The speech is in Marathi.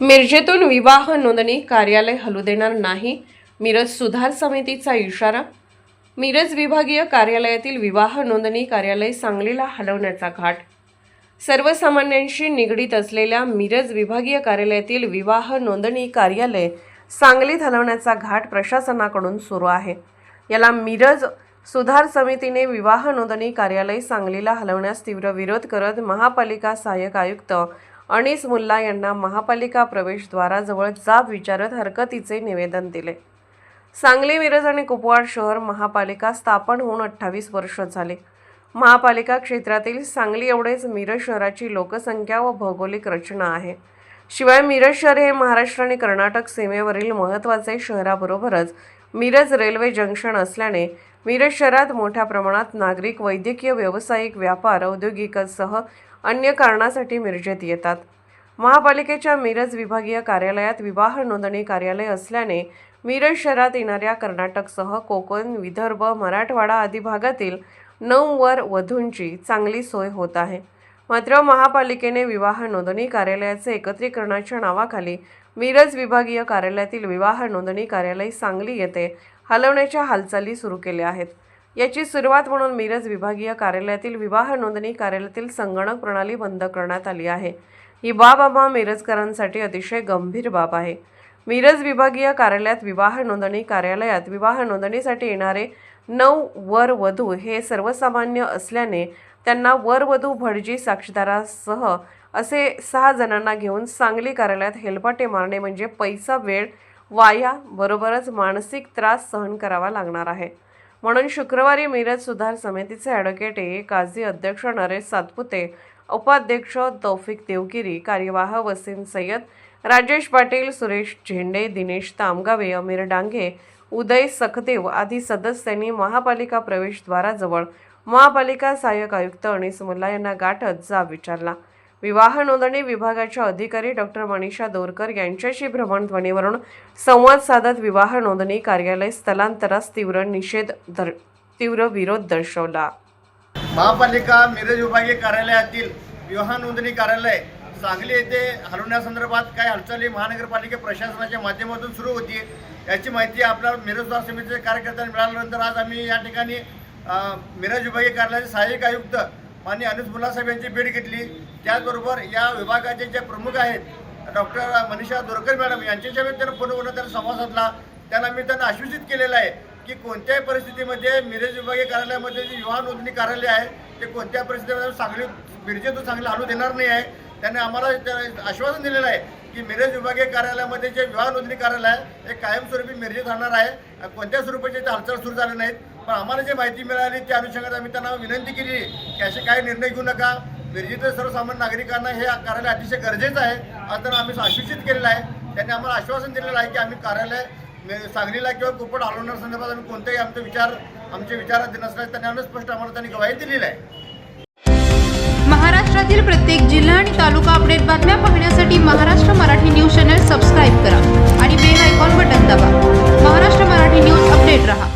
मिरजेतून विवाह नोंदणी कार्यालय हलू देणार नाही, मिरज सुधार समितीचा इशारा। मिरज विभागीय कार्यालयातील विवाह नोंदणी कार्यालय सांगलीला हलवण्याचा घाट। सर्वसामान्यांशी निगडीत असलेल्या मिरज विभागीय कार्यालयातील विवाह नोंदणी कार्यालय सांगलीत हलवण्याचा घाट प्रशासनाकडून सुरू आहे। याला मिरज सुधार समितीने विवाह नोंदणी कार्यालय सांगलीला हलवण्यास तीव्र विरोध करत महापालिका सहाय्यक आयुक्त अनीस मुल्ला यांना महापालिका प्रवेशद्वाराजवळ जाब विचारत हरकतीचे निवेदन दिले। सांगली, मिरज आणि कुपवाड शहर महापालिका स्थापन होऊन 28 वर्ष झाले। महापालिका क्षेत्रातील सांगली एवढेच मिरज शहराची लोकसंख्या व भौगोलिक रचना आहे। शिवाय मिरज शहर हे महाराष्ट्र आणि कर्नाटक सीमेवरील महत्त्वाचे शहराबरोबरच मिरज रेल्वे जंक्शन असल्याने मिरज शहरात मोठ्या प्रमाणात नागरिक वैद्यकीय, व्यावसायिक, व्यापार, औद्योगिकसह अन्य कारणासाठी मिरजेत येतात। महापालिकेच्या मिरज विभागीय कार्यालयात विवाह नोंदणी कार्यालय असल्याने मिरज शहरात येणाऱ्या कर्नाटकसह कोकण, विदर्भ, मराठवाडा आदी भागातील 9 वर वधूंची चांगली सोय होत आहे। मात्र महापालिकेने विवाह नोंदणी कार्यालयाचे एकत्रीकरणाच्या नावाखाली मिरज विभागीय कार्यालयातील विवाह नोंदणी कार्यालय सांगली येथे हलवण्याच्या हालचाली सुरू केल्या आहेत। याची सुरुवात म्हणून मिरज विभागीय कार्यालयातील विवाह नोंदणी कार्यालयातील संगणक प्रणाली बंद करण्यात आली आहे। ही बाब आम्हा मिरजकरांसाठी अतिशय गंभीर बाब आहे। मिरज विभागीय कार्यालयात विवाह नोंदणी कार्यालयात विवाह नोंदणीसाठी येणारे 9 वर वधू हे सर्वसामान्य असल्याने त्यांना वर वधू भटजी साक्षीदारासह असे 6 जणांना घेऊन सांगली कार्यालयात हेलपाटे मारणे म्हणजे पैसा, वेळ वाया बरोबरच मानसिक त्रास सहन करावा लागणार आहे। म्हणून शुक्रवारी मिरज सुधार समितीचे ॲडव्होकेट ए काझी, अध्यक्ष नरेश सातपुते, उपाध्यक्ष तौफिक देवगिरी, कार्यवाह वसीम सय्यद, राजेश पाटील, सुरेश झेंडे, दिनेश तामगावे, अमीर डांगे, उदय सखदेव आदी सदस्यांनी महापालिका प्रवेशद्वाराजवळ महापालिका सहाय्यक आयुक्त अनीस मुल्ला यांना गाठत जाब विचारला। विवाह नोंदणी विभागाच्या अधिकारी डॉक्टर मनीषा दोरकर यांच्याशी भ्रमणध्वनीवरून संवाद साधत विवाह नोंदणी कार्यालय स्थलांतरास तीव्र विरोध दर्शवला। महापालिका मिरज विभागीय कार्यालयातील विवाह नोंदणी कार्यालय सांगली येथे हलवण्यासंदर्भात काही हालचाली महानगरपालिका प्रशासनाच्या माध्यमातून सुरू होती। याची माहिती आपल्याला मिरज सुधार समितीच्या कार्यकर्त्यांना मिळाल्यानंतर आज आम्ही या ठिकाणी मिरज विभागीय कार्यालयाचे सहाय्यक आयुक्त माननीय अनीस मुल्ला साहेब यांची भेट घेतली। त्याचबरोबर या विभागाचे जे प्रमुख आहेत डॉक्टर मनीषा दोरकर मॅडम यांच्याशी त्यांना फोनवरून त्यांना संवाद साधला। त्यांना मी त्यांना आश्वासित केलेलं आहे की कोणत्याही परिस्थितीमध्ये मिरज विभागीय कार्यालयामध्ये जे विवाह नोंदणी कार्यालय आहे ते कोणत्या परिस्थितीमध्ये सांगली मिरजेतून सांगली हलवू देणार नाही आहे। त्यांनी आम्हाला आश्वासन दिलेलं आहे की मिरज विभागीय कार्यालयामध्ये जे विवाह नोंदणी कार्यालय आहे ते कायमस्वरूपी मिरजेत राहणार आहे। कोणत्या स्वरूपाची ते हालचाल सुरू झाले नाहीत, पण आम्हाला जी माहिती मिळाली त्या अनुषंगाने आम्ही त्यांना विनंती केली की असे काही निर्णय घेऊ नका। मिरजेतील सर्वसामान्य नागरिकांना हे कार्यालय अतिशय गरजेचं आहे असं त्यांना आम्ही आश्वासित केलेलं आहे। त्यांनी आम्हाला आश्वासन दिलेलं आहे की आम्ही कार्यालय सांगलीला किंवा कुपवाड हलवण्यासंदर्भात आम्ही कोणतेही आमचे विचारात नसल्यास त्यांनी स्पष्ट आम्हाला त्यांनी ग्वाही दिलेली आहे। महाराष्ट्रातील प्रत्येक जिल्हा आणि तालुका अपडेट बातम्या पाहण्यासाठी Maharashtra Marathi news channel subscribe करा आणि बेल आयकॉन बटन दाबा। महाराष्ट्र मराठी न्यूज अपडेट रहा।